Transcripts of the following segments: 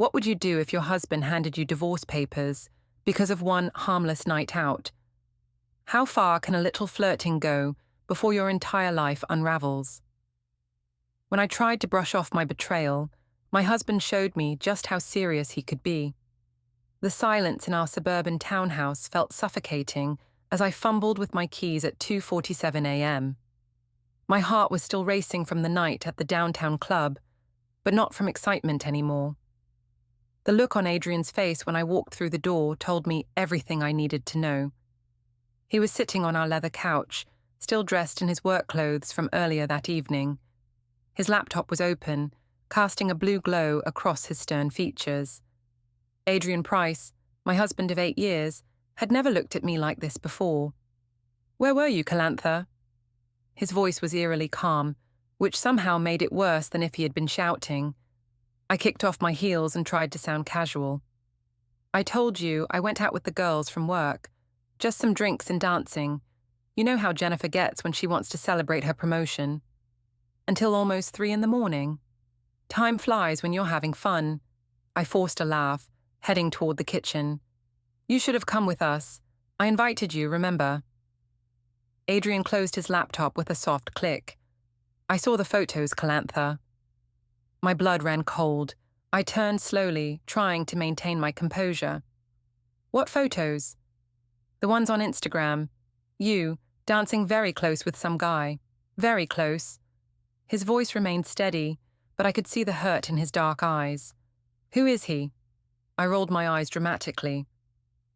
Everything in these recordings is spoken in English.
What would you do if your husband handed you divorce papers because of one harmless night out? How far can a little flirting go before your entire life unravels? When I tried to brush off my betrayal, my husband showed me just how serious he could be. The silence in our suburban townhouse felt suffocating as I fumbled with my keys at 2:47 a.m. My heart was still racing from the night at the downtown club, but not from excitement anymore. The look on Adrian's face when I walked through the door told me everything I needed to know. He was sitting on our leather couch, still dressed in his work clothes from earlier that evening. His laptop was open, casting a blue glow across his stern features. Adrian Price, my husband of 8 years, had never looked at me like this before. "Where were you, Kalantha?" His voice was eerily calm, which somehow made it worse than if he had been shouting. I kicked off my heels and tried to sound casual. "I told you I went out with the girls from work. Just some drinks and dancing. You know how Jennifer gets when she wants to celebrate her promotion. Until almost 3 in the morning. Time flies when you're having fun." I forced a laugh, heading toward the kitchen. "You should have come with us. I invited you, remember?" Adrian closed his laptop with a soft click. "I saw the photos, Kalantha." My blood ran cold. I turned slowly, trying to maintain my composure. "What photos?" "The ones on Instagram. You, dancing very close with some guy. Very close." His voice remained steady, but I could see the hurt in his dark eyes. "Who is he?" I rolled my eyes dramatically.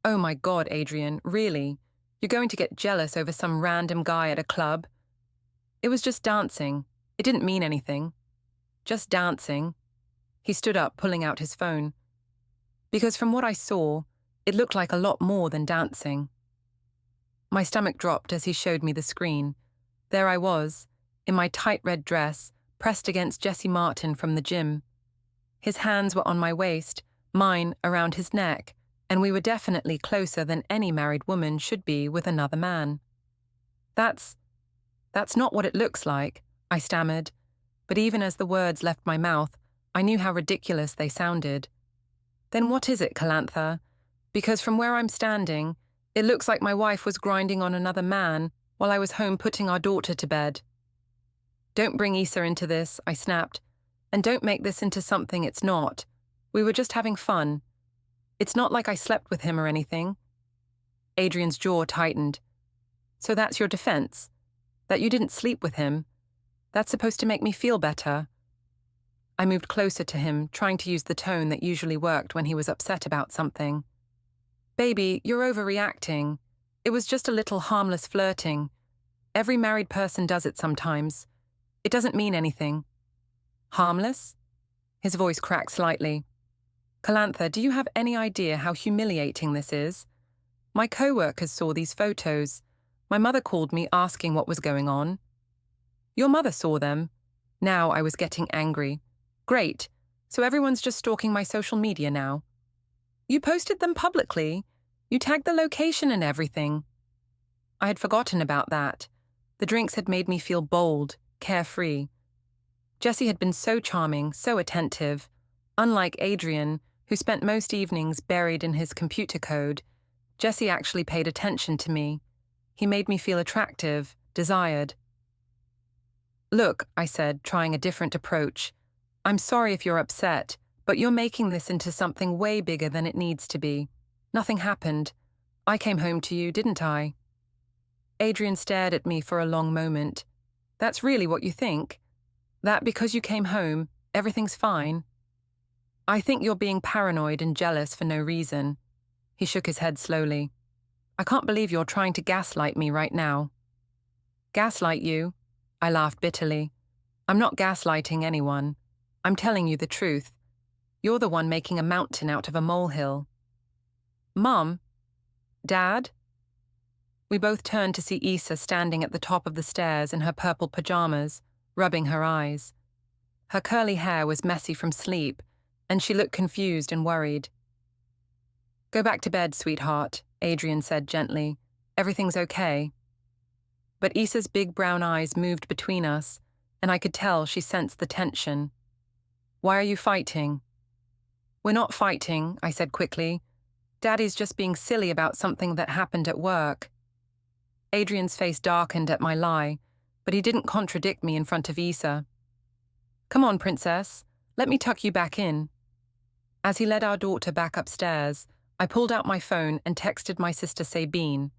"Oh my God, Adrian, really? You're going to get jealous over some random guy at a club?" "It was just dancing. It didn't mean anything. Just dancing." He stood up, pulling out his phone. "Because from what I saw, it looked like a lot more than dancing." My stomach dropped as he showed me the screen. There I was, in my tight red dress, pressed against Jesse Martin from the gym. His hands were on my waist, mine around his neck, and we were definitely closer than any married woman should be with another man. That's not what it looks like," I stammered, but even as the words left my mouth, I knew how ridiculous they sounded. "Then what is it, Kalantha? Because from where I'm standing, it looks like my wife was grinding on another man while I was home putting our daughter to bed." "Don't bring Issa into this," I snapped, "and don't make this into something it's not. We were just having fun. It's not like I slept with him or anything." Adrian's jaw tightened. "So that's your defense? That you didn't sleep with him? That's supposed to make me feel better?" I moved closer to him, trying to use the tone that usually worked when he was upset about something. "Baby, you're overreacting. It was just a little harmless flirting. Every married person does it sometimes. It doesn't mean anything." "Harmless?" His voice cracked slightly. "Kalantha, do you have any idea how humiliating this is? My coworkers saw these photos. My mother called me asking what was going on." "Your mother saw them?" Now I was getting angry. "Great. So everyone's just stalking my social media now." "You posted them publicly. You tagged the location and everything." I had forgotten about that. The drinks had made me feel bold, carefree. Jesse had been so charming, so attentive. Unlike Adrien, who spent most evenings buried in his computer code, Jesse actually paid attention to me. He made me feel attractive, desired. "Look," I said, trying a different approach. "I'm sorry if you're upset, but you're making this into something way bigger than it needs to be. Nothing happened. I came home to you, didn't I?" Adrien stared at me for a long moment. "That's really what you think? That because you came home, everything's fine?" "I think you're being paranoid and jealous for no reason." He shook his head slowly. "I can't believe you're trying to gaslight me right now." "Gaslight you?" I laughed bitterly. "I'm not gaslighting anyone. I'm telling you the truth. You're the one making a mountain out of a molehill." "Mum? Dad?" We both turned to see Issa standing at the top of the stairs in her purple pajamas, rubbing her eyes. Her curly hair was messy from sleep, and she looked confused and worried. "Go back to bed, sweetheart," Adrien said gently. "Everything's okay." But Issa's big brown eyes moved between us, and I could tell she sensed the tension. "Why are you fighting?" We're not fighting, I said quickly. Daddy's just being silly about something that happened at work. Adrian's face darkened at my lie, but he didn't contradict me in front of Issa. Come on, princess, let me tuck you back in. As he led our daughter back upstairs, I pulled out my phone and texted my sister Sabine.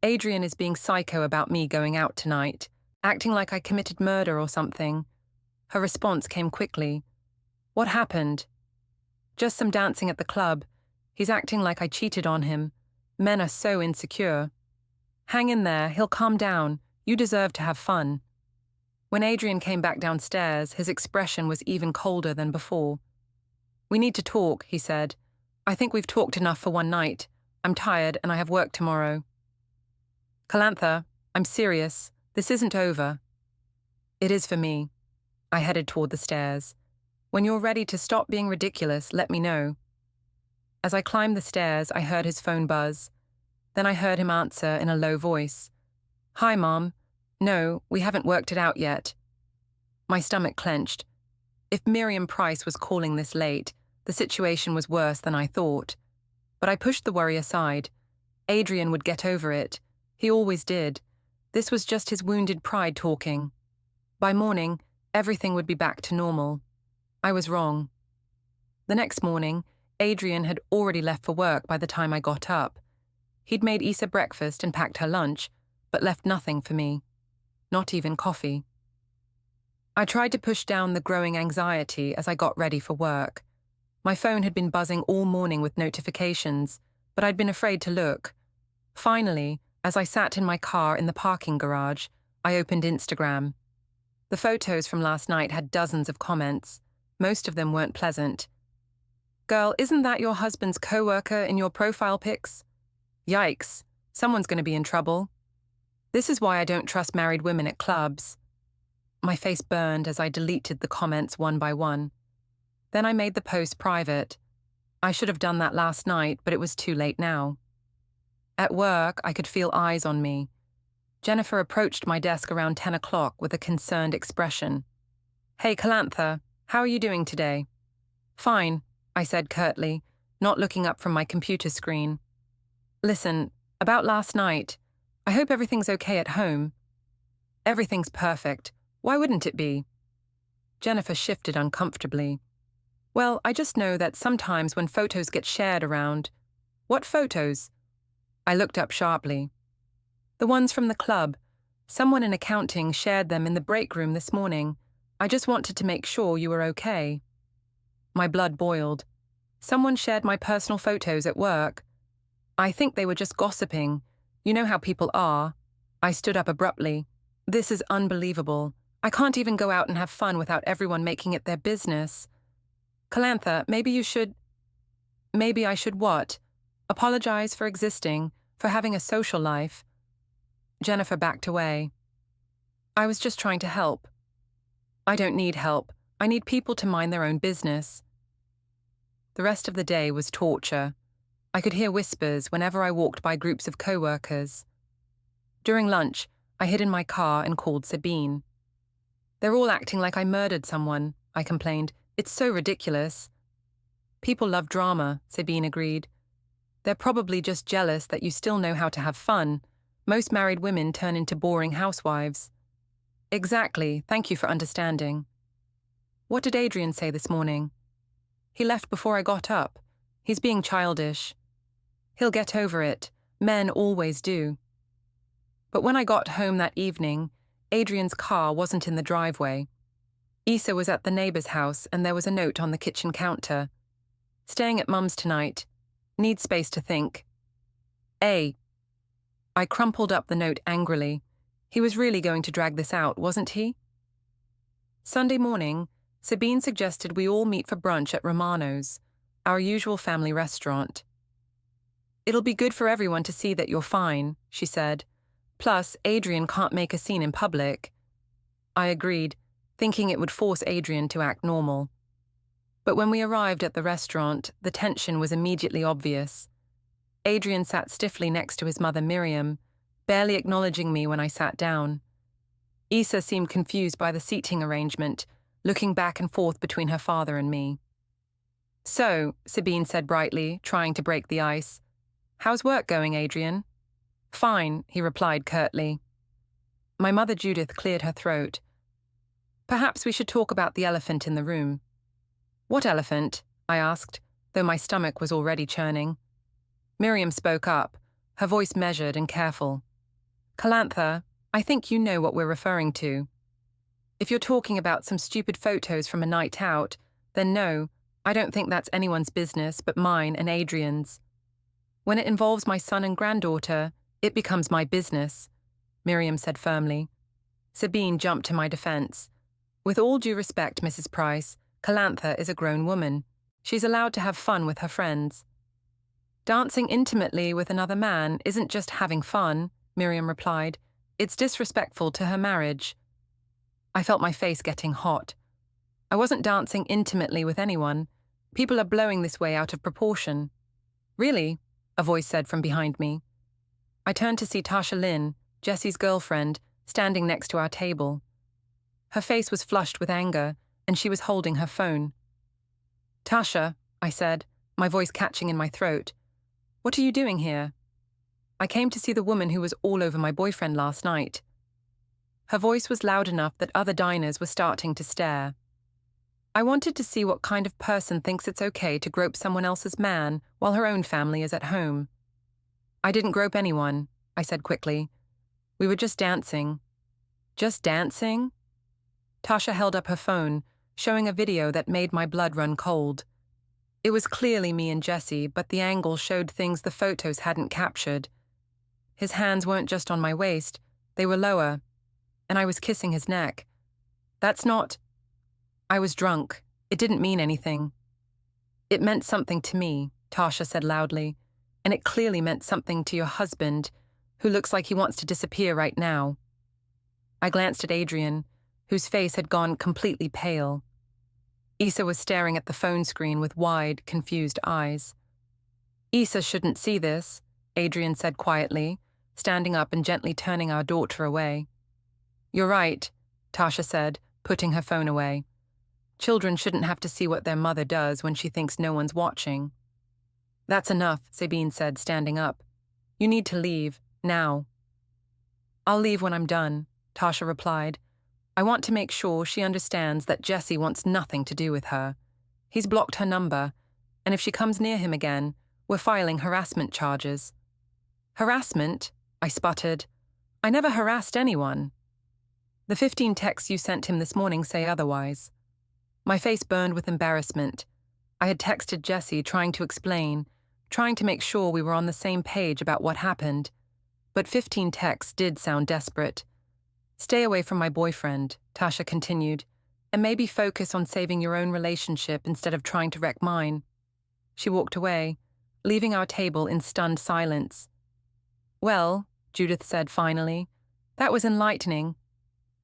Adrian is being psycho about me going out tonight, acting like I committed murder or something. Her response came quickly. What happened? Just some dancing at the club. He's acting like I cheated on him. Men are so insecure. Hang in there, he'll calm down. You deserve to have fun. When Adrian came back downstairs, his expression was even colder than before. We need to talk, he said. I think we've talked enough for one night. I'm tired and I have work tomorrow. Kalantha, I'm serious. This isn't over. It is for me. I headed toward the stairs. When you're ready to stop being ridiculous, let me know. As I climbed the stairs, I heard his phone buzz. Then I heard him answer in a low voice. Hi, Mom. No, we haven't worked it out yet. My stomach clenched. If Miriam Price was calling this late, the situation was worse than I thought. But I pushed the worry aside. Adrian would get over it. He always did. This was just his wounded pride talking. By morning, everything would be back to normal. I was wrong. The next morning, Adrian had already left for work by the time I got up. He'd made Issa breakfast and packed her lunch, but left nothing for me. Not even coffee. I tried to push down the growing anxiety as I got ready for work. My phone had been buzzing all morning with notifications, but I'd been afraid to look. Finally, as I sat in my car in the parking garage, I opened Instagram. The photos from last night had dozens of comments. Most of them weren't pleasant. Girl, isn't that your husband's coworker in your profile pics? Yikes, someone's going to be in trouble. This is why I don't trust married women at clubs. My face burned as I deleted the comments one by one. Then I made the post private. I should have done that last night, but it was too late now. At work, I could feel eyes on me. Jennifer approached my desk around 10 o'clock with a concerned expression. Hey, Kalantha, how are you doing today? Fine, I said curtly, not looking up from my computer screen. Listen, about last night, I hope everything's okay at home. Everything's perfect. Why wouldn't it be? Jennifer shifted uncomfortably. Well, I just know that sometimes when photos get shared around... What photos? I looked up sharply. The ones from the club. Someone in accounting shared them in the break room this morning. I just wanted to make sure you were okay. My blood boiled. Someone shared my personal photos at work. I think they were just gossiping. You know how people are. I stood up abruptly. This is unbelievable. I can't even go out and have fun without everyone making it their business. Kalantha, maybe you should... Maybe I should what? Apologize for existing, for having a social life. Jennifer backed away. I was just trying to help. I don't need help. I need people to mind their own business. The rest of the day was torture. I could hear whispers whenever I walked by groups of coworkers. During lunch, I hid in my car and called Sabine. They're all acting like I murdered someone, I complained. It's so ridiculous. People love drama, Sabine agreed. They're probably just jealous that you still know how to have fun. Most married women turn into boring housewives. Exactly, thank you for understanding. What did Adrian say this morning? He left before I got up. He's being childish. He'll get over it. Men always do. But when I got home that evening, Adrian's car wasn't in the driveway. Issa was at the neighbour's house and there was a note on the kitchen counter. Staying at Mum's tonight. Need space to think. A. I crumpled up the note angrily. He was really going to drag this out, wasn't he? Sunday morning, Sabine suggested we all meet for brunch at Romano's, our usual family restaurant. It'll be good for everyone to see that you're fine, she said. Plus, Adrien can't make a scene in public. I agreed, thinking it would force Adrien to act normal. But when we arrived at the restaurant, the tension was immediately obvious. Adrien sat stiffly next to his mother Miriam, barely acknowledging me when I sat down. Issa seemed confused by the seating arrangement, looking back and forth between her father and me. So, Sabine said brightly, trying to break the ice. How's work going, Adrian? Fine, he replied curtly. My mother Judith cleared her throat. Perhaps we should talk about the elephant in the room. What elephant? I asked, though my stomach was already churning. Miriam spoke up, her voice measured and careful. Kalantha, I think you know what we're referring to. If you're talking about some stupid photos from a night out, then no, I don't think that's anyone's business but mine and Adrian's. When it involves my son and granddaughter, it becomes my business, Miriam said firmly. Sabine jumped to my defense. With all due respect, Mrs. Price, Kalantha is a grown woman. She's allowed to have fun with her friends. Dancing intimately with another man isn't just having fun, Miriam replied. It's disrespectful to her marriage. I felt my face getting hot. I wasn't dancing intimately with anyone. People are blowing this way out of proportion. Really? A voice said from behind me. I turned to see Tasha Lynn, Jessie's girlfriend, standing next to our table. Her face was flushed with anger, and she was holding her phone. Tasha, I said, my voice catching in my throat. What are you doing here? I came to see the woman who was all over my boyfriend last night. Her voice was loud enough that other diners were starting to stare. I wanted to see what kind of person thinks it's okay to grope someone else's man while her own family is at home. I didn't grope anyone, I said quickly. We were just dancing. Just dancing? Tasha held up her phone, showing a video that made my blood run cold. It was clearly me and Jessie, but the angle showed things the photos hadn't captured. His hands weren't just on my waist, they were lower, and I was kissing his neck. That's not... I was drunk. It didn't mean anything. It meant something to me, Tasha said loudly, and it clearly meant something to your husband, who looks like he wants to disappear right now. I glanced at Adrien, whose face had gone completely pale. Issa was staring at the phone screen with wide, confused eyes. Issa shouldn't see this, Adrien said quietly, standing up and gently turning our daughter away. You're right, Tasha said, putting her phone away. Children shouldn't have to see what their mother does when she thinks no one's watching. That's enough, Sabine said, standing up. You need to leave, now. I'll leave when I'm done, Tasha replied. I want to make sure she understands that Jessie wants nothing to do with her. He's blocked her number, and if she comes near him again, we're filing harassment charges. Harassment? I sputtered. I never harassed anyone. The 15 texts you sent him this morning say otherwise. My face burned with embarrassment. I had texted Jessie trying to explain, trying to make sure we were on the same page about what happened. But 15 texts did sound desperate. Stay away from my boyfriend, Tasha continued, and maybe focus on saving your own relationship instead of trying to wreck mine. She walked away, leaving our table in stunned silence. Well, Judith said finally, that was enlightening.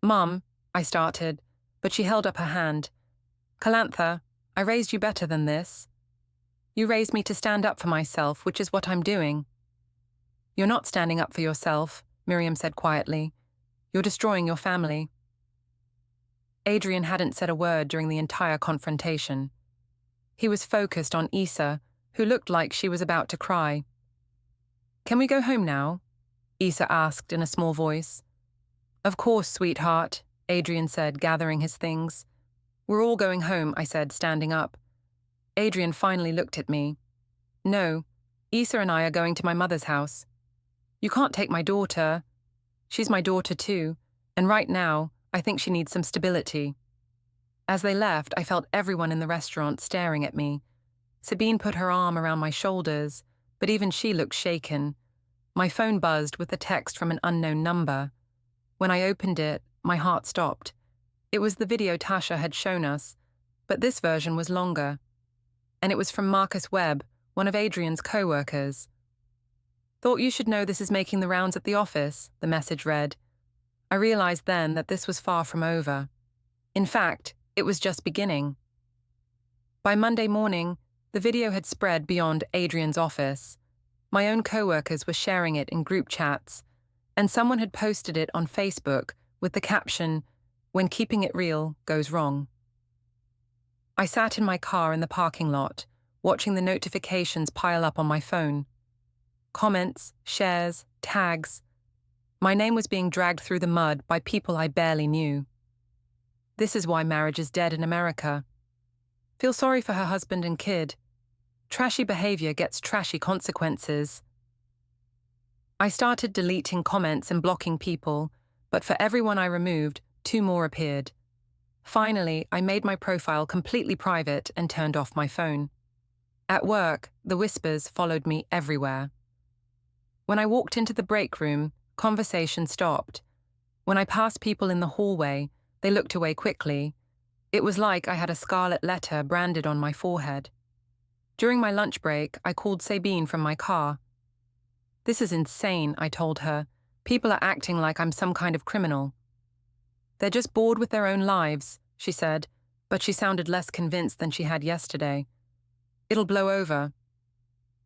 Mum, I started, but she held up her hand. Kalantha, I raised you better than this. You raised me to stand up for myself, which is what I'm doing. You're not standing up for yourself, Miriam said quietly. You're destroying your family. Adrien hadn't said a word during the entire confrontation. He was focused on Issa, who looked like she was about to cry. Can we go home now? Issa asked in a small voice. Of course, sweetheart, Adrien said, gathering his things. We're all going home, I said, standing up. Adrien finally looked at me. No, Issa and I are going to my mother's house. You can't take my daughter. She's my daughter too, and right now, I think she needs some stability. As they left, I felt everyone in the restaurant staring at me. Sabine put her arm around my shoulders, but even she looked shaken. My phone buzzed with a text from an unknown number. When I opened it, my heart stopped. It was the video Tasha had shown us, but this version was longer. And it was from Marcus Webb, one of Adrian's coworkers. Thought you should know this is making the rounds at the office, the message read. I realized then that this was far from over. In fact, it was just beginning. By Monday morning, the video had spread beyond Adrian's office. My own coworkers were sharing it in group chats, and someone had posted it on Facebook with the caption, "When keeping it real goes wrong." I sat in my car in the parking lot, watching the notifications pile up on my phone. Comments, shares, tags. My name was being dragged through the mud by people I barely knew. This is why marriage is dead in America. Feel sorry for her husband and kid. Trashy behavior gets trashy consequences. I started deleting comments and blocking people, but for everyone I removed, 2 more appeared. Finally, I made my profile completely private and turned off my phone. At work, the whispers followed me everywhere. When I walked into the break room, conversation stopped. When I passed people in the hallway, they looked away quickly. It was like I had a scarlet letter branded on my forehead. During my lunch break, I called Sabine from my car. "This is insane," I told her. "People are acting like I'm some kind of criminal." "They're just bored with their own lives," she said, but she sounded less convinced than she had yesterday. "It'll blow over."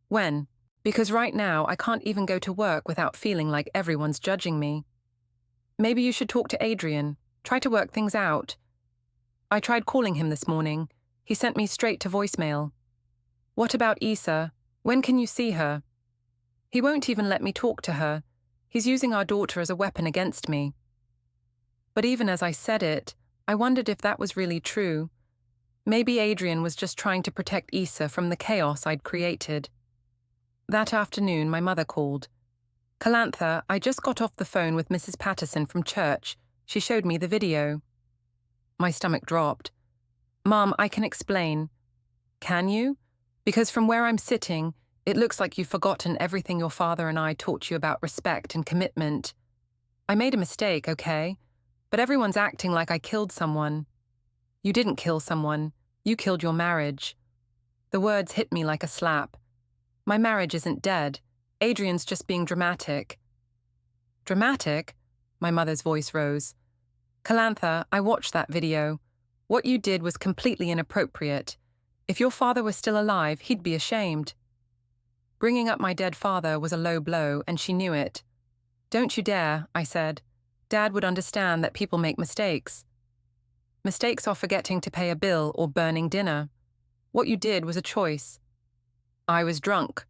"When?" "Because right now I can't even go to work without feeling like everyone's judging me." "Maybe you should talk to Adrian. Try to work things out." "I tried calling him this morning. He sent me straight to voicemail." "What about Issa? When can you see her?" "He won't even let me talk to her. He's using our daughter as a weapon against me." But even as I said it, I wondered if that was really true. Maybe Adrien was just trying to protect Issa from the chaos I'd created. That afternoon, my mother called. "Kalantha, I just got off the phone with Mrs. Patterson from church. She showed me the video." My stomach dropped. "Mom, I can explain." "Can you? Because from where I'm sitting, it looks like you've forgotten everything your father and I taught you about respect and commitment. I made a mistake, okay? But everyone's acting like I killed someone." "You didn't kill someone. You killed your marriage." The words hit me like a slap. My marriage isn't dead. Adrian's just being dramatic. "Dramatic?" My mother's voice rose. "Kalantha, I watched that video. What you did was completely inappropriate. If your father was still alive, he'd be ashamed." Bringing up my dead father was a low blow, and she knew it. "Don't you dare," I said. "Dad would understand that people make mistakes." "Mistakes are forgetting to pay a bill or burning dinner. What you did was a choice." "I was drunk."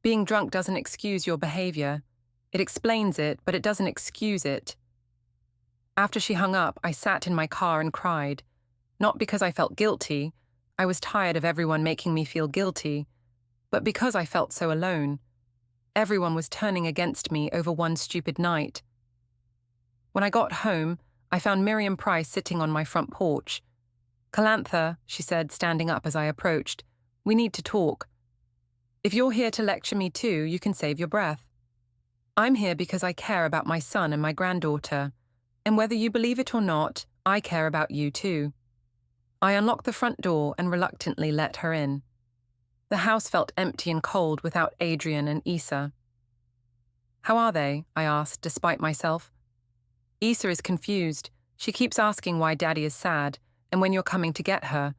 "Being drunk doesn't excuse your behavior. It explains it, but it doesn't excuse it." After she hung up, I sat in my car and cried. Not because I felt guilty. I was tired of everyone making me feel guilty. But because I felt so alone. Everyone was turning against me over one stupid night. When I got home, I found Miriam Price sitting on my front porch. "Kalantha," she said, standing up as I approached, "we need to talk. If you're here to lecture me too, you can save your breath. I'm here because I care about my son and my granddaughter, and whether you believe it or not, I care about you too." I unlocked the front door and reluctantly let her in. The house felt empty and cold without Adrien and Issa. "How are they?" I asked, despite myself. "Issa is confused. She keeps asking why Daddy is sad, and when you're coming to get her.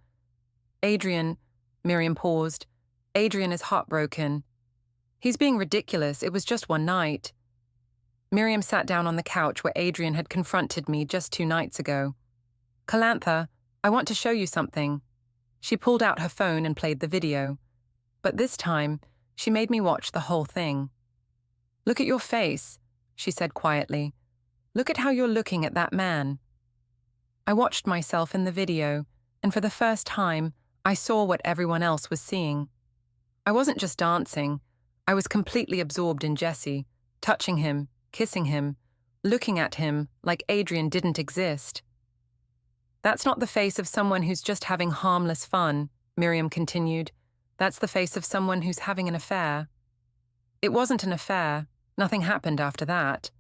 Adrien," Miriam paused, "Adrien is heartbroken. He's being ridiculous, it was just one night." Miriam sat down on the couch where Adrien had confronted me just 2 nights ago. "Kalantha, I want to show you something." She pulled out her phone and played the video. But this time, she made me watch the whole thing. "Look at your face," she said quietly. "Look at how you're looking at that man." I watched myself in the video, and for the first time, I saw what everyone else was seeing. I wasn't just dancing. I was completely absorbed in Jesse, touching him, kissing him, looking at him like Adrien didn't exist. "That's not the face of someone who's just having harmless fun," Miriam continued. "That's the face of someone who's having an affair." It wasn't an affair. Nothing happened after that.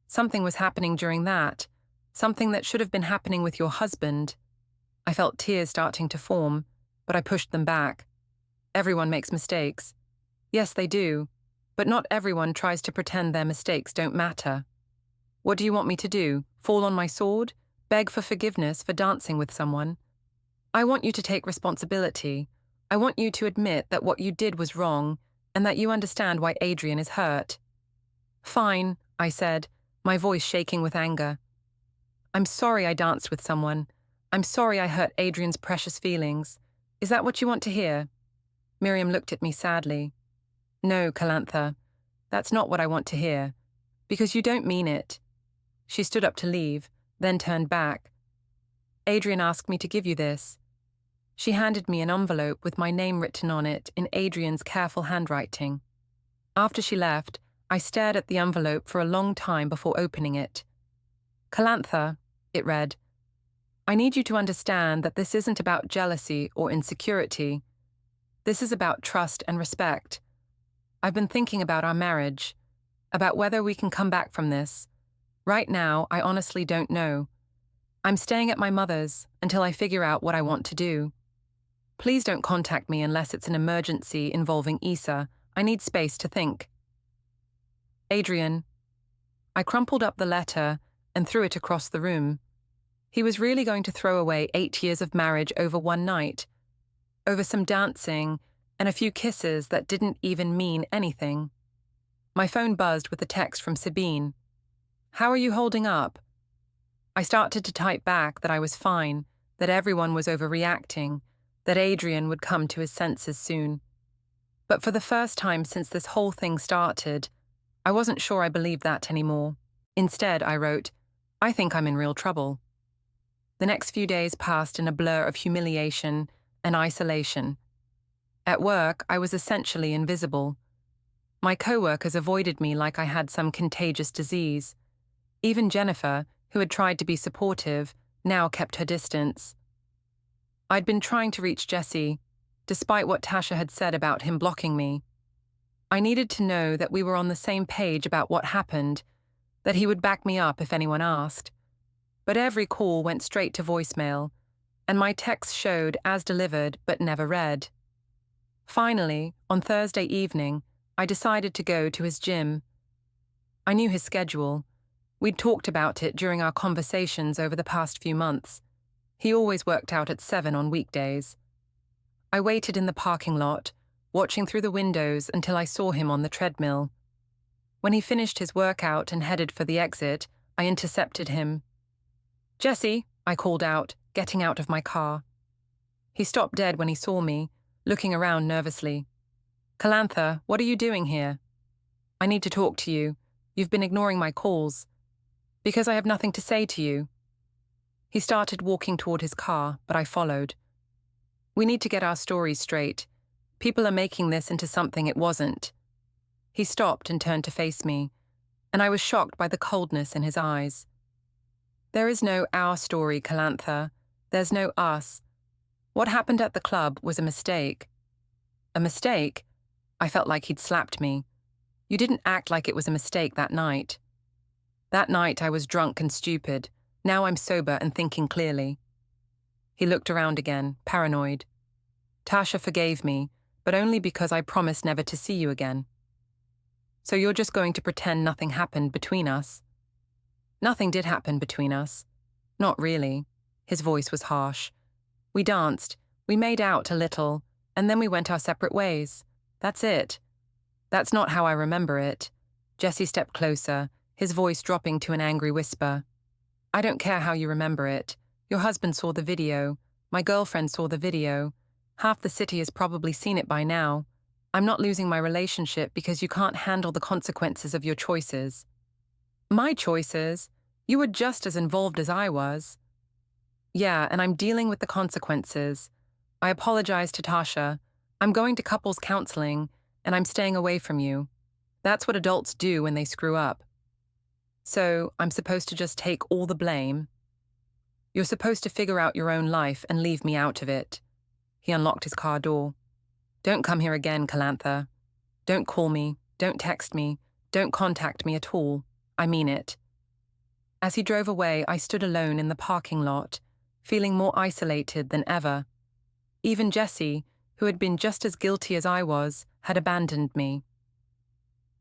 Something was happening during that. Something that should have been happening with your husband. I felt tears starting to form, but I pushed them back. Everyone makes mistakes. Yes, they do. But not everyone tries to pretend their mistakes don't matter. What do you want me to do? Fall on my sword? Beg for forgiveness for dancing with someone? I want you to take responsibility. I want you to admit that what you did was wrong, and that you understand why Adrien is hurt. "Fine," I said, my voice shaking with anger. "I'm sorry I danced with someone. I'm sorry I hurt Adrian's precious feelings. Is that what you want to hear? Miriam looked at me sadly. No, Kalantha, that's not what I want to hear. Because you don't mean it. She stood up to leave, then turned back. Adrien asked me to give you this. She handed me an envelope with my name written on it in Adrian's careful handwriting. After she left, I stared at the envelope for a long time before opening it. Kalantha, it read, I need you to understand that this isn't about jealousy or insecurity. This is about trust and respect. I've been thinking about our marriage, about whether we can come back from this. Right now, I honestly don't know. I'm staying at my mother's until I figure out what I want to do. Please don't contact me unless it's an emergency involving Issa. I need space to think. Adrien. I crumpled up the letter and threw it across the room. He was really going to throw away 8 years of marriage over one night, over some dancing and a few kisses that didn't even mean anything. My phone buzzed with a text from Sabine. How are you holding up? I started to type back that I was fine, that everyone was overreacting, that Adrien would come to his senses soon. But for the first time since this whole thing started, I wasn't sure I believed that anymore. Instead, I wrote, I think I'm in real trouble. The next few days passed in a blur of humiliation and isolation. At work, I was essentially invisible. My coworkers avoided me like I had some contagious disease. Even Jennifer, who had tried to be supportive, now kept her distance. I'd been trying to reach Jesse, despite what Tasha had said about him blocking me. I needed to know that we were on the same page about what happened, that he would back me up if anyone asked. But every call went straight to voicemail, and my texts showed as delivered but never read. Finally, on Thursday evening, I decided to go to his gym. I knew his schedule. We'd talked about it during our conversations over the past few months. He always worked out at 7 on weekdays. I waited in the parking lot, watching through the windows until I saw him on the treadmill. When he finished his workout and headed for the exit, I intercepted him. Jesse, I called out, getting out of my car. He stopped dead when he saw me, looking around nervously. Kalantha, what are you doing here? I need to talk to you. You've been ignoring my calls. Because I have nothing to say to you. He started walking toward his car, but I followed. We need to get our stories straight. People are making this into something it wasn't. He stopped and turned to face me, and I was shocked by the coldness in his eyes. There is no our story, Kalantha. There's no us. What happened at the club was a mistake. A mistake? I felt like he'd slapped me. You didn't act like it was a mistake that night. That night I was drunk and stupid. Now I'm sober and thinking clearly. He looked around again, paranoid. Tasha forgave me, but only because I promised never to see you again. So you're just going to pretend nothing happened between us? Nothing did happen between us. Not really. His voice was harsh. We danced, we made out a little, and then we went our separate ways. That's it. That's not how I remember it. Jesse stepped closer, his voice dropping to an angry whisper. I don't care how you remember it. Your husband saw the video. My girlfriend saw the video. Half the city has probably seen it by now. I'm not losing my relationship because you can't handle the consequences of your choices. My choices? You were just as involved as I was. Yeah, and I'm dealing with the consequences. I apologize to Tasha. I'm going to couples counseling, and I'm staying away from you. That's what adults do when they screw up. So, I'm supposed to just take all the blame? You're supposed to figure out your own life and leave me out of it. He unlocked his car door. Don't come here again, Kalantha. Don't call me, don't text me, don't contact me at all. I mean it. As he drove away, I stood alone in the parking lot, feeling more isolated than ever. Even Jesse, who had been just as guilty as I was, had abandoned me.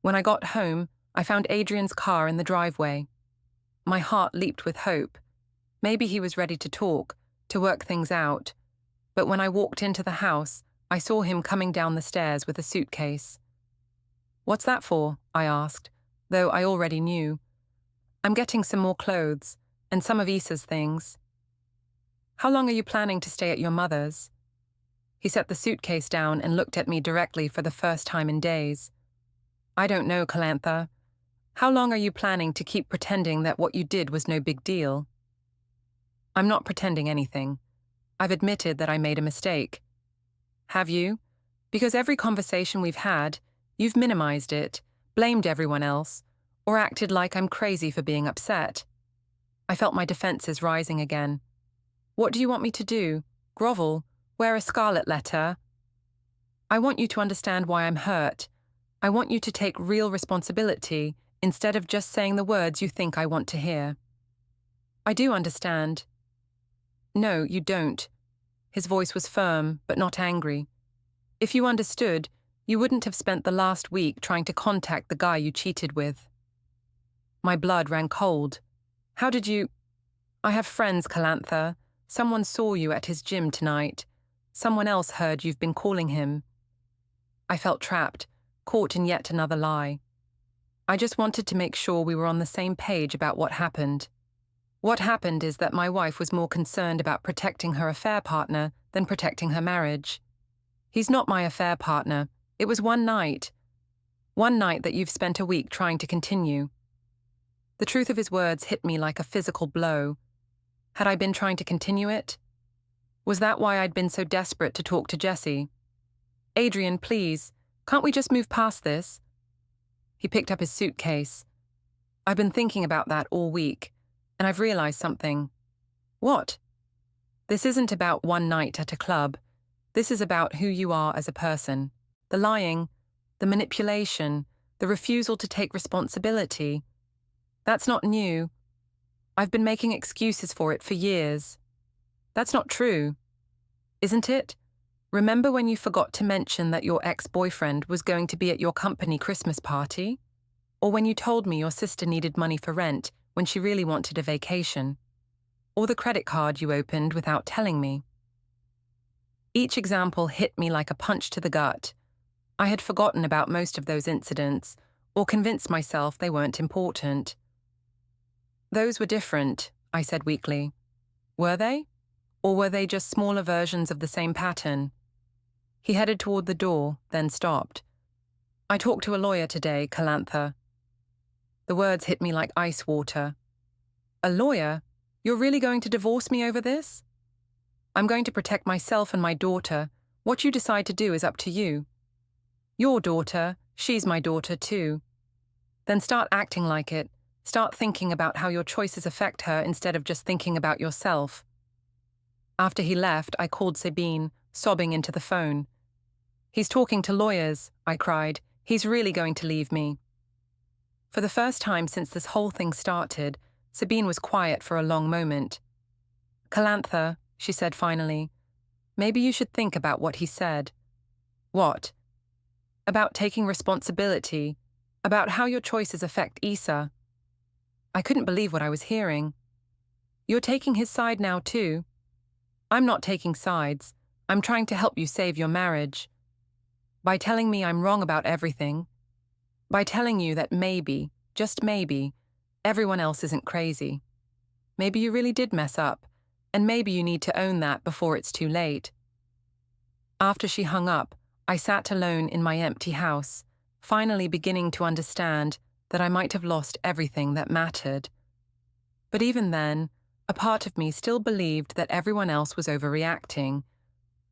When I got home, I found Adrian's car in the driveway. My heart leaped with hope. Maybe he was ready to talk, to work things out. But when I walked into the house, I saw him coming down the stairs with a suitcase. What's that for? I asked, though I already knew. I'm getting some more clothes, and some of Issa's things. How long are you planning to stay at your mother's? He set the suitcase down and looked at me directly for the first time in days. I don't know, Kalantha. How long are you planning to keep pretending that what you did was no big deal? I'm not pretending anything. I've admitted that I made a mistake. Have you? Because every conversation we've had, you've minimized it, blamed everyone else, or acted like I'm crazy for being upset. I felt my defenses rising again. What do you want me to do? Grovel? Wear a scarlet letter? I want you to understand why I'm hurt. I want you to take real responsibility instead of just saying the words you think I want to hear. I do understand. No, you don't. His voice was firm, but not angry. If you understood, you wouldn't have spent the last week trying to contact the guy you cheated with. My blood ran cold. How did you... I have friends, Kalantha. Someone saw you at his gym tonight. Someone else heard you've been calling him. I felt trapped, caught in yet another lie. I just wanted to make sure we were on the same page about what happened. What happened is that my wife was more concerned about protecting her affair partner than protecting her marriage. He's not my affair partner. It was one night. One night that you've spent a week trying to continue. The truth of his words hit me like a physical blow. Had I been trying to continue it? Was that why I'd been so desperate to talk to Jessie? Adrian, please, can't we just move past this? He picked up his suitcase. I've been thinking about that all week, and I've realized something. What? This isn't about one night at a club. This is about who you are as a person. The lying, the manipulation, the refusal to take responsibility. That's not new. I've been making excuses for it for years. That's not true. Isn't it? Remember when you forgot to mention that your ex-boyfriend was going to be at your company Christmas party? Or when you told me your sister needed money for rent when she really wanted a vacation? Or the credit card you opened without telling me? Each example hit me like a punch to the gut. I had forgotten about most of those incidents, or convinced myself they weren't important. Those were different, I said weakly. Were they? Or were they just smaller versions of the same pattern? He headed toward the door, then stopped. I talked to a lawyer today, Kalantha. The words hit me like ice water. A lawyer? You're really going to divorce me over this? I'm going to protect myself and my daughter. What you decide to do is up to you. Your daughter, she's my daughter too. Then start acting like it. Start thinking about how your choices affect her instead of just thinking about yourself. After he left, I called Sabine, sobbing into the phone. He's talking to lawyers, I cried. He's really going to leave me. For the first time since this whole thing started, Sabine was quiet for a long moment. Kalantha, she said finally, maybe you should think about what he said. What? About taking responsibility, about how your choices affect Isa. I couldn't believe what I was hearing. You're taking his side now too. I'm not taking sides. I'm trying to help you save your marriage. By telling me I'm wrong about everything. By telling you that maybe, just maybe, everyone else isn't crazy. Maybe you really did mess up, and maybe you need to own that before it's too late. After she hung up, I sat alone in my empty house, finally beginning to understand that I might have lost everything that mattered. But even then, a part of me still believed that everyone else was overreacting,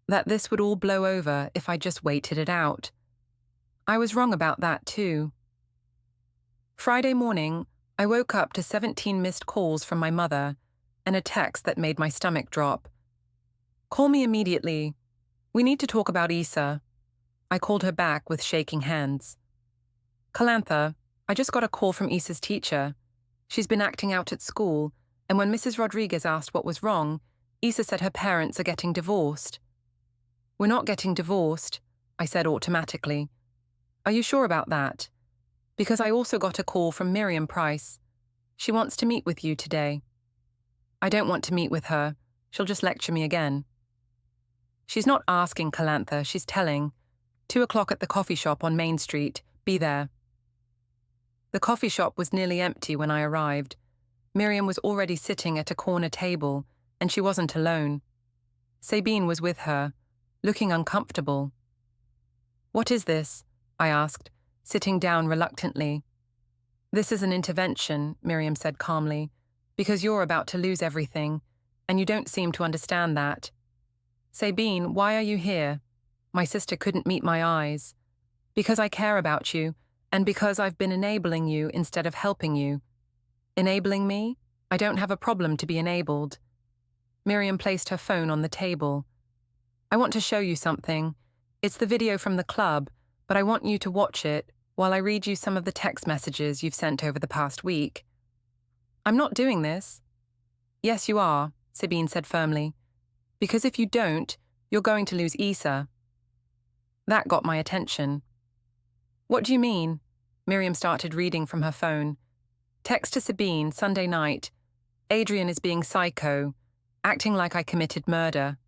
that this would all blow over if I just waited it out. I was wrong about that too. Friday morning, I woke up to 17 missed calls from my mother and a text that made my stomach drop. Call me immediately. We need to talk about Isa. I called her back with shaking hands. Kalantha, I just got a call from Isa's teacher. She's been acting out at school, and when Mrs. Rodriguez asked what was wrong, Isa said her parents are getting divorced. We're not getting divorced, I said automatically. Are you sure about that? Because I also got a call from Miriam Price. She wants to meet with you today. I don't want to meet with her. She'll just lecture me again. She's not asking, Kalantha, she's telling. 2 o'clock at the coffee shop on Main Street. Be there. The coffee shop was nearly empty when I arrived. Miriam was already sitting at a corner table, and she wasn't alone. Sabine was with her, looking uncomfortable. "What is this?" I asked, sitting down reluctantly. "This is an intervention," Miriam said calmly, "because you're about to lose everything, and you don't seem to understand that. Sabine, why are you here?" My sister couldn't meet my eyes. "Because I care about you, and because I've been enabling you instead of helping you." "Enabling me? I don't have a problem to be enabled." Miriam placed her phone on the table. "I want to show you something. It's the video from the club, but I want you to watch it while I read you some of the text messages you've sent over the past week." "I'm not doing this." "Yes, you are," Sabine said firmly. "Because if you don't, you're going to lose Issa." That got my attention. "What do you mean?" Miriam started reading from her phone. "Text to Sabine, Sunday night. Adrian is being psycho, acting like I committed murder.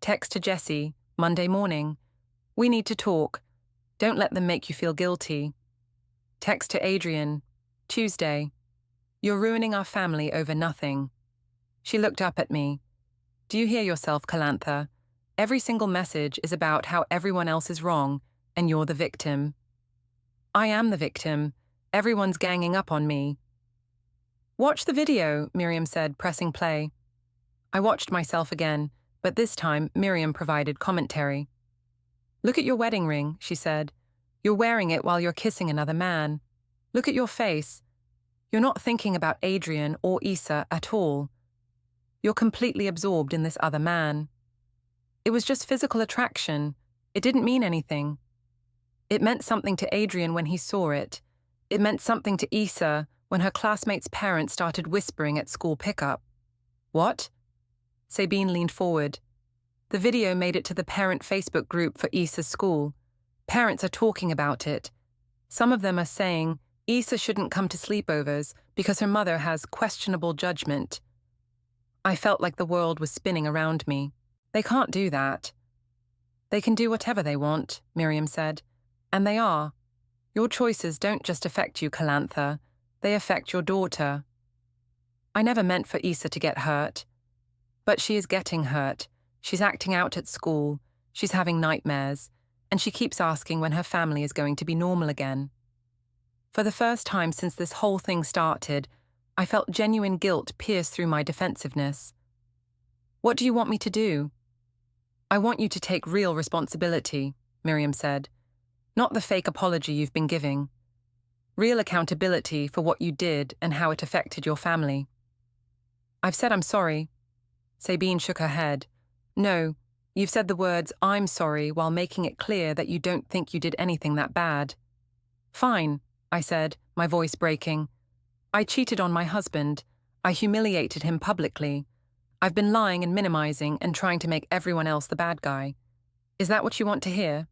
Text to Jessie, Monday morning. We need to talk. Don't let them make you feel guilty. Text to Adrien, Tuesday. You're ruining our family over nothing." She looked up at me. "Do you hear yourself, Kalantha? Every single message is about how everyone else is wrong, and you're the victim." "I am the victim. Everyone's ganging up on me." "Watch the video," Miriam said, pressing play. I watched myself again, but this time Miriam provided commentary. "Look at your wedding ring," she said. "You're wearing it while you're kissing another man. Look at your face. You're not thinking about Adrien or Issa at all. You're completely absorbed in this other man. It was just physical attraction. It didn't mean anything. It meant something to Adrien when he saw it. It meant something to Issa when her classmates' parents started whispering at school pickup." "What?" Sabine leaned forward. "The video made it to the parent Facebook group for Issa's school. Parents are talking about it. Some of them are saying Issa shouldn't come to sleepovers because her mother has questionable judgment." I felt like the world was spinning around me. "They can't do that." "They can do whatever they want," Miriam said. "And they are. Your choices don't just affect you, Kalantha. They affect your daughter. I never meant for Issa to get hurt. But she is getting hurt. She's acting out at school. She's having nightmares. And she keeps asking when her family is going to be normal again." For the first time since this whole thing started, I felt genuine guilt pierce through my defensiveness. "What do you want me to do?" "I want you to take real responsibility," Miriam said. "Not the fake apology you've been giving. Real accountability for what you did and how it affected your family." "I've said I'm sorry." Sabine shook her head. "No, you've said the words, 'I'm sorry,' while making it clear that you don't think you did anything that bad." "Fine," I said, my voice breaking. "I cheated on my husband. I humiliated him publicly. I've been lying and minimizing and trying to make everyone else the bad guy. Is that what you want to hear?"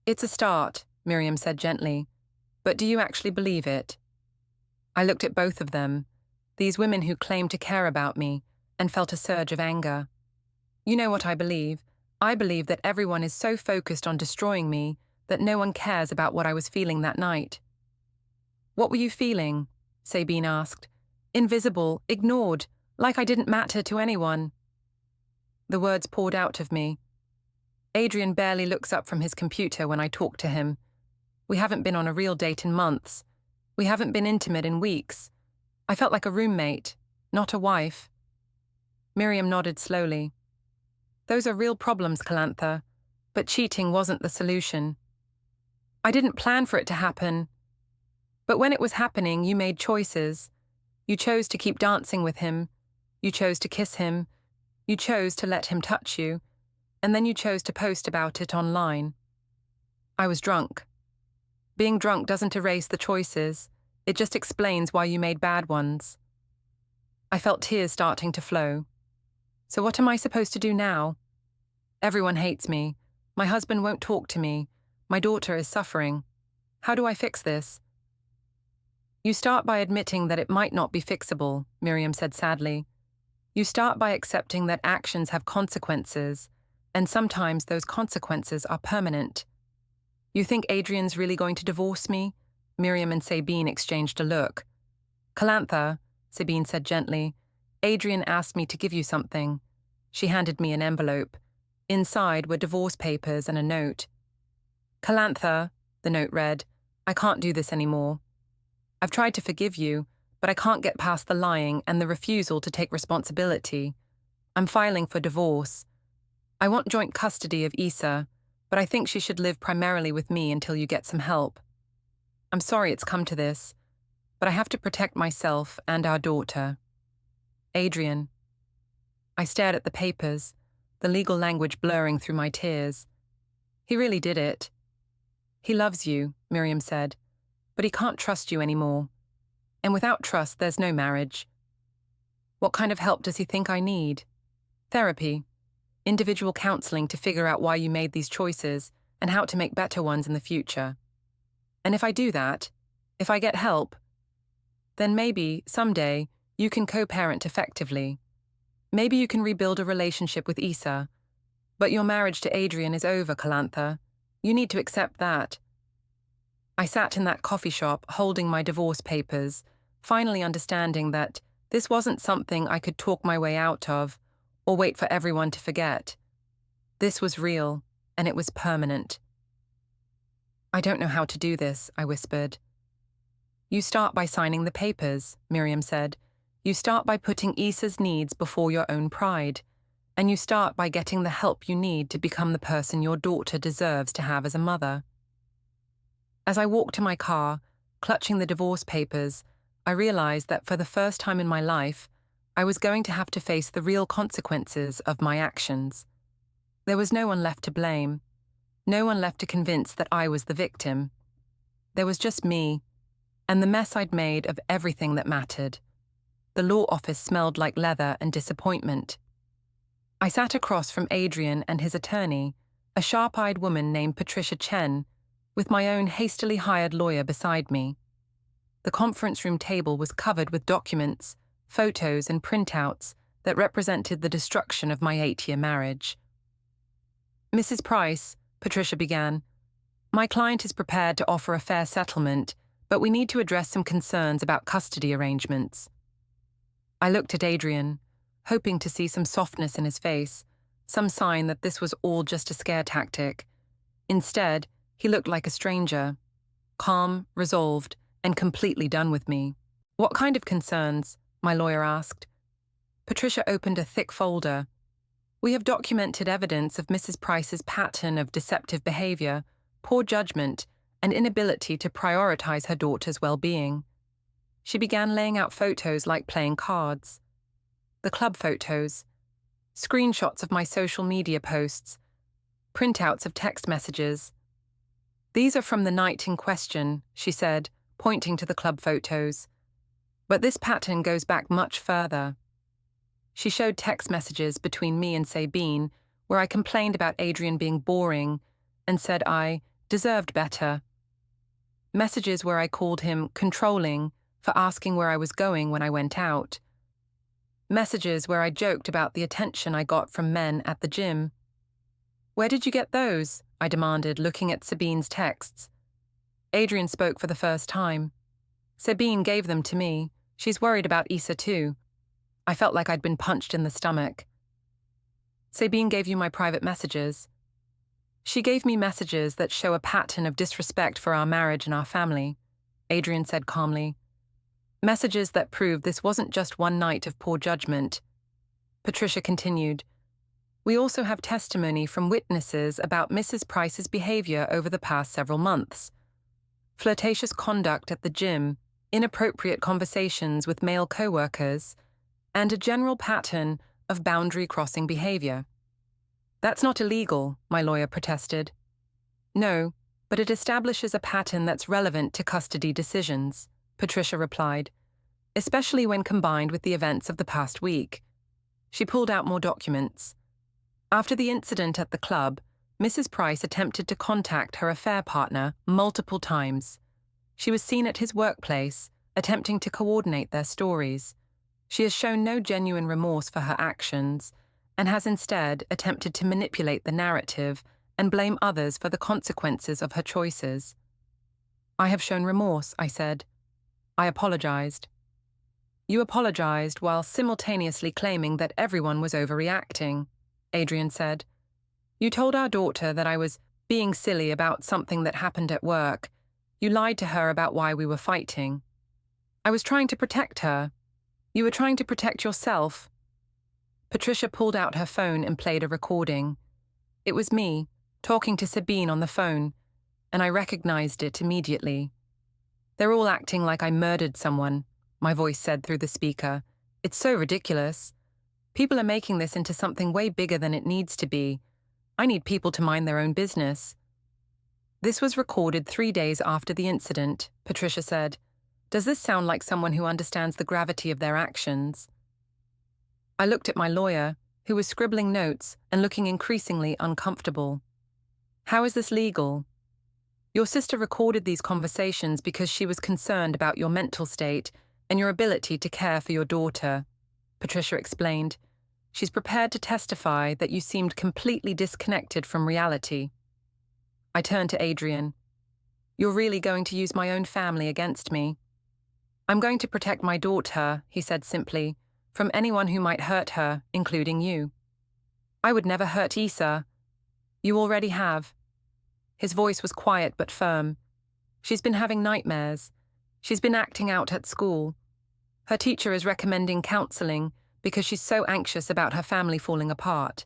"It's a start," Miriam said gently. "But do you actually believe it?" I looked at both of them, these women who claimed to care about me, and felt a surge of anger. "You know what I believe. I believe that everyone is so focused on destroying me that no one cares about what I was feeling that night." "What were you feeling?" Sabine asked. "Invisible, ignored, like I didn't matter to anyone." The words poured out of me. "Adrien barely looks up from his computer when I talk to him. We haven't been on a real date in months. We haven't been intimate in weeks. I felt like a roommate, not a wife." Miriam nodded slowly. "Those are real problems, Kalantha, but cheating wasn't the solution." "I didn't plan for it to happen." "But when it was happening, you made choices. You chose to keep dancing with him. You chose to kiss him. You chose to let him touch you. And then you chose to post about it online." "I was drunk." "Being drunk doesn't erase the choices. It just explains why you made bad ones." I felt tears starting to flow. "So what am I supposed to do now?" "Everyone hates me. My husband won't talk to me. My daughter is suffering. How do I fix this?" "You start by admitting that it might not be fixable," Miriam said sadly. "You start by accepting that actions have consequences, and sometimes those consequences are permanent." "You think Adrian's really going to divorce me?" Miriam and Sabine exchanged a look. "Kalantha," Sabine said gently, Adrian asked me to give you something. She handed me an envelope. Inside were divorce papers and a note. Kalantha, the note read, I can't do this anymore. I've tried to forgive you, but I can't get past the lying and the refusal to take responsibility. I'm filing for divorce. I want joint custody of Issa, but I think she should live primarily with me until you get some help. I'm sorry it's come to this, but I have to protect myself and our daughter. Adrien. I stared at the papers, the legal language blurring through my tears. He really did it. He loves you, Miriam said, but he can't trust you anymore. And without trust, there's no marriage. What kind of help does he think I need? Therapy. Individual counseling to figure out why you made these choices and how to make better ones in the future. And if I do that, if I get help, then maybe, someday, you can co-parent effectively. Maybe you can rebuild a relationship with Issa. But your marriage to Adrien is over, Colantha. You need to accept that. I sat in that coffee shop holding my divorce papers, finally understanding that this wasn't something I could talk my way out of or wait for everyone to forget. This was real, and it was permanent. I don't know how to do this, I whispered. You start by signing the papers, Miriam said. You start by putting Issa's needs before your own pride, and you start by getting the help you need to become the person your daughter deserves to have as a mother. As I walked to my car, clutching the divorce papers, I realized that for the first time in my life, I was going to have to face the real consequences of my actions. There was no one left to blame, no one left to convince that I was the victim. There was just me, and the mess I'd made of everything that mattered. The law office smelled like leather and disappointment. I sat across from Adrien and his attorney, a sharp-eyed woman named Patricia Chen, with my own hastily hired lawyer beside me. The conference room table was covered with documents, photos and printouts that represented the destruction of my 8-year marriage. Mrs. Price, Patricia began, my client is prepared to offer a fair settlement, but we need to address some concerns about custody arrangements. I looked at Adrien, hoping to see some softness in his face, some sign that this was all just a scare tactic. Instead, he looked like a stranger, calm, resolved, and completely done with me. What kind of concerns? My lawyer asked. Patricia opened a thick folder. We have documented evidence of Mrs. Price's pattern of deceptive behavior, poor judgment, and inability to prioritize her daughter's well-being. She began laying out photos like playing cards. The club photos, screenshots of my social media posts, printouts of text messages. These are from the night in question, she said, pointing to the club photos. But this pattern goes back much further. She showed text messages between me and Sabine, where I complained about Adrien being boring and said I deserved better. Messages where I called him controlling for asking where I was going when I went out. Messages where I joked about the attention I got from men at the gym. Where did you get those? I demanded, looking at Sabine's texts. Adrien spoke for the first time. Sabine gave them to me. She's worried about Issa too. I felt like I'd been punched in the stomach. Sabine gave you my private messages. She gave me messages that show a pattern of disrespect for our marriage and our family, Adrien said calmly. Messages that prove this wasn't just one night of poor judgment. Patricia continued. We also have testimony from witnesses about Mrs. Price's behavior over the past several months. Flirtatious conduct at the gym, inappropriate conversations with male coworkers, and a general pattern of boundary-crossing behavior. That's not illegal, my lawyer protested. No, but it establishes a pattern that's relevant to custody decisions, Patricia replied, especially when combined with the events of the past week. She pulled out more documents. After the incident at the club, Mrs. Price attempted to contact her affair partner multiple times. She was seen at his workplace, attempting to coordinate their stories. She has shown no genuine remorse for her actions, and has instead attempted to manipulate the narrative and blame others for the consequences of her choices. I have shown remorse, I said. I apologized. You apologized while simultaneously claiming that everyone was overreacting, Adrian said. You told our daughter that I was being silly about something that happened at work. You lied to her about why we were fighting. I was trying to protect her. You were trying to protect yourself. Patricia pulled out her phone and played a recording. It was me, talking to Sabine on the phone, and I recognized it immediately. They're all acting like I murdered someone, my voice said through the speaker. It's so ridiculous. People are making this into something way bigger than it needs to be. I need people to mind their own business. This was recorded 3 days after the incident, Patricia said. Does this sound like someone who understands the gravity of their actions? I looked at my lawyer, who was scribbling notes and looking increasingly uncomfortable. How is this legal? Your sister recorded these conversations because she was concerned about your mental state and your ability to care for your daughter, Patricia explained. She's prepared to testify that you seemed completely disconnected from reality. I turned to Adrien. You're really going to use my own family against me? I'm going to protect my daughter, he said simply, from anyone who might hurt her, including you. I would never hurt Issa. You already have. His voice was quiet but firm. She's been having nightmares. She's been acting out at school. Her teacher is recommending counseling because she's so anxious about her family falling apart.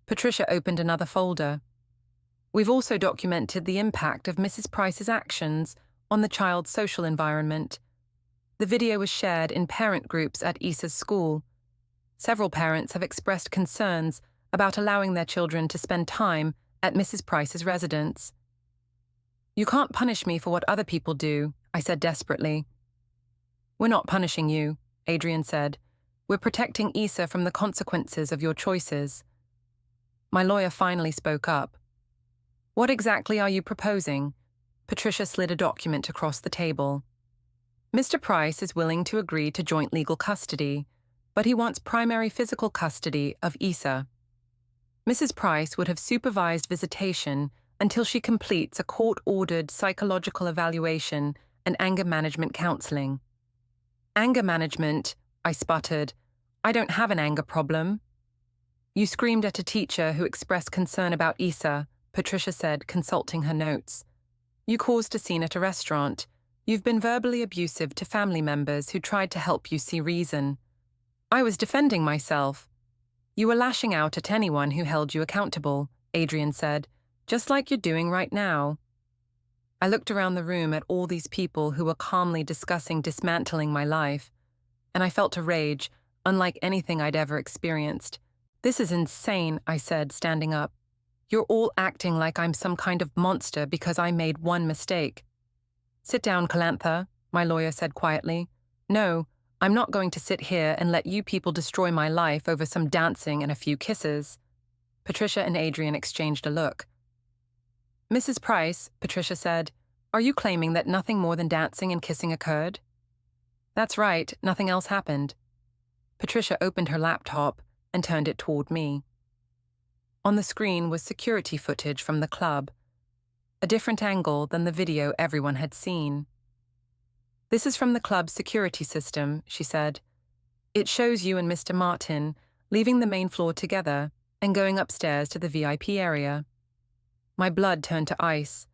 Patricia opened another folder. We've also documented the impact of Mrs. Price's actions on the child's social environment. The video was shared in parent groups at Issa's school. Several parents have expressed concerns about allowing their children to spend time at Mrs. Price's residence. You can't punish me for what other people do, I said desperately. We're not punishing you, Adrian said. We're protecting Issa from the consequences of your choices. My lawyer finally spoke up. What exactly are you proposing? Patricia slid a document across the table. Mr. Price is willing to agree to joint legal custody, but he wants primary physical custody of Issa. Mrs. Price would have supervised visitation until she completes a court-ordered psychological evaluation and anger management counseling. Anger management, I sputtered. I don't have an anger problem. You screamed at a teacher who expressed concern about Issa, Patricia said, consulting her notes. You caused a scene at a restaurant. You've been verbally abusive to family members who tried to help you see reason. I was defending myself. You were lashing out at anyone who held you accountable, Adrian said, just like you're doing right now. I looked around the room at all these people who were calmly discussing dismantling my life, and I felt a rage, unlike anything I'd ever experienced. This is insane, I said, standing up. You're all acting like I'm some kind of monster because I made one mistake. Sit down, Kalantha, my lawyer said quietly. No, I'm not going to sit here and let you people destroy my life over some dancing and a few kisses. Patricia and Adrian exchanged a look. Mrs. Price, Patricia said, are you claiming that nothing more than dancing and kissing occurred? That's right, nothing else happened. Patricia opened her laptop and turned it toward me. On the screen was security footage from the club, a different angle than the video everyone had seen. This is from the club's security system, she said. It shows you and Mr. Martin leaving the main floor together and going upstairs to the VIP area. My blood turned to ice.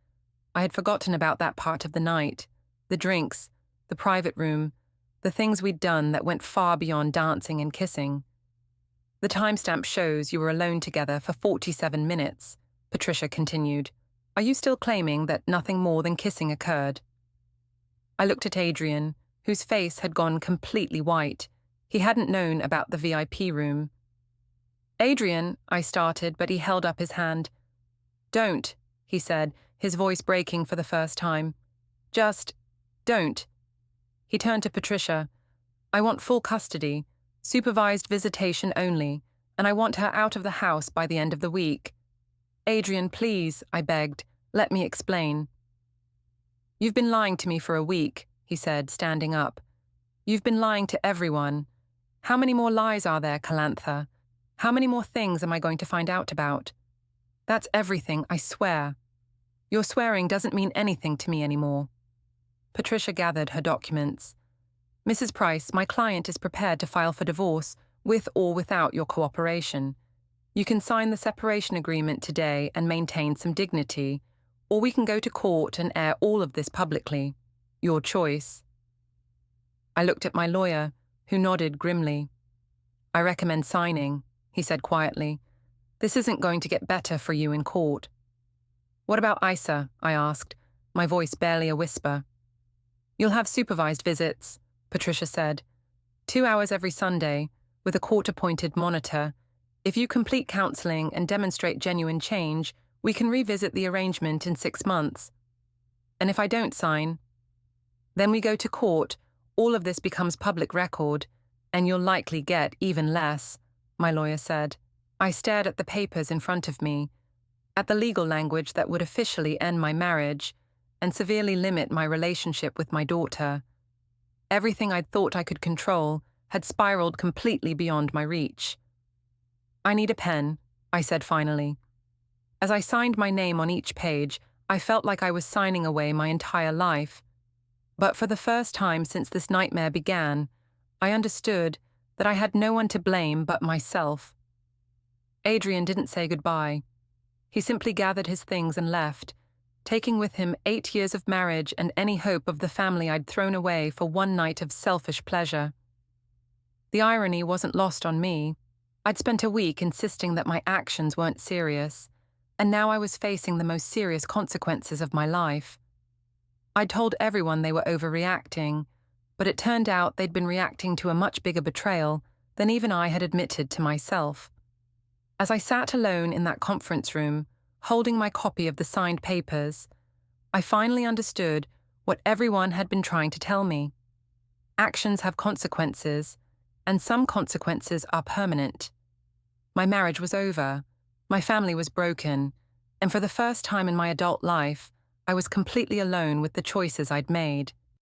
I had forgotten about that part of the night, the drinks, the private room, the things we'd done that went far beyond dancing and kissing. The timestamp shows you were alone together for 47 minutes, Patricia continued. Are you still claiming that nothing more than kissing occurred? I looked at Adrian, whose face had gone completely white. He hadn't known about the VIP room. Adrian, I started, but he held up his hand. Don't, he said, his voice breaking for the first time. Just don't. He turned to Patricia. I want full custody, supervised visitation only, and I want her out of the house by the end of the week. Adrian, please, I begged, let me explain. You've been lying to me for a week, he said, standing up. You've been lying to everyone. How many more lies are there, Kalantha? How many more things am I going to find out about? That's everything, I swear. Your swearing doesn't mean anything to me anymore. Patricia gathered her documents. Mrs. Price, my client is prepared to file for divorce with or without your cooperation. You can sign the separation agreement today and maintain some dignity, or we can go to court and air all of this publicly. Your choice. I looked at my lawyer, who nodded grimly. I recommend signing, he said quietly. This isn't going to get better for you in court. What about Isa? I asked, my voice barely a whisper. You'll have supervised visits, Patricia said. 2 hours every Sunday, with a court-appointed monitor. If you complete counseling and demonstrate genuine change, we can revisit the arrangement in 6 months. And if I don't sign? Then we go to court, all of this becomes public record, and you'll likely get even less, my lawyer said. I stared at the papers in front of me, at the legal language that would officially end my marriage and severely limit my relationship with my daughter. Everything I'd thought I could control had spiraled completely beyond my reach. I need a pen, I said finally. As I signed my name on each page, I felt like I was signing away my entire life. But for the first time since this nightmare began, I understood that I had no one to blame but myself. Adrian didn't say goodbye. He simply gathered his things and left, taking with him 8 years of marriage and any hope of the family I'd thrown away for one night of selfish pleasure. The irony wasn't lost on me. I'd spent a week insisting that my actions weren't serious, and now I was facing the most serious consequences of my life. I'd told everyone they were overreacting, but it turned out they'd been reacting to a much bigger betrayal than even I had admitted to myself. As I sat alone in that conference room, holding my copy of the signed papers, I finally understood what everyone had been trying to tell me. Actions have consequences, and some consequences are permanent. My marriage was over, my family was broken, and for the first time in my adult life, I was completely alone with the choices I'd made.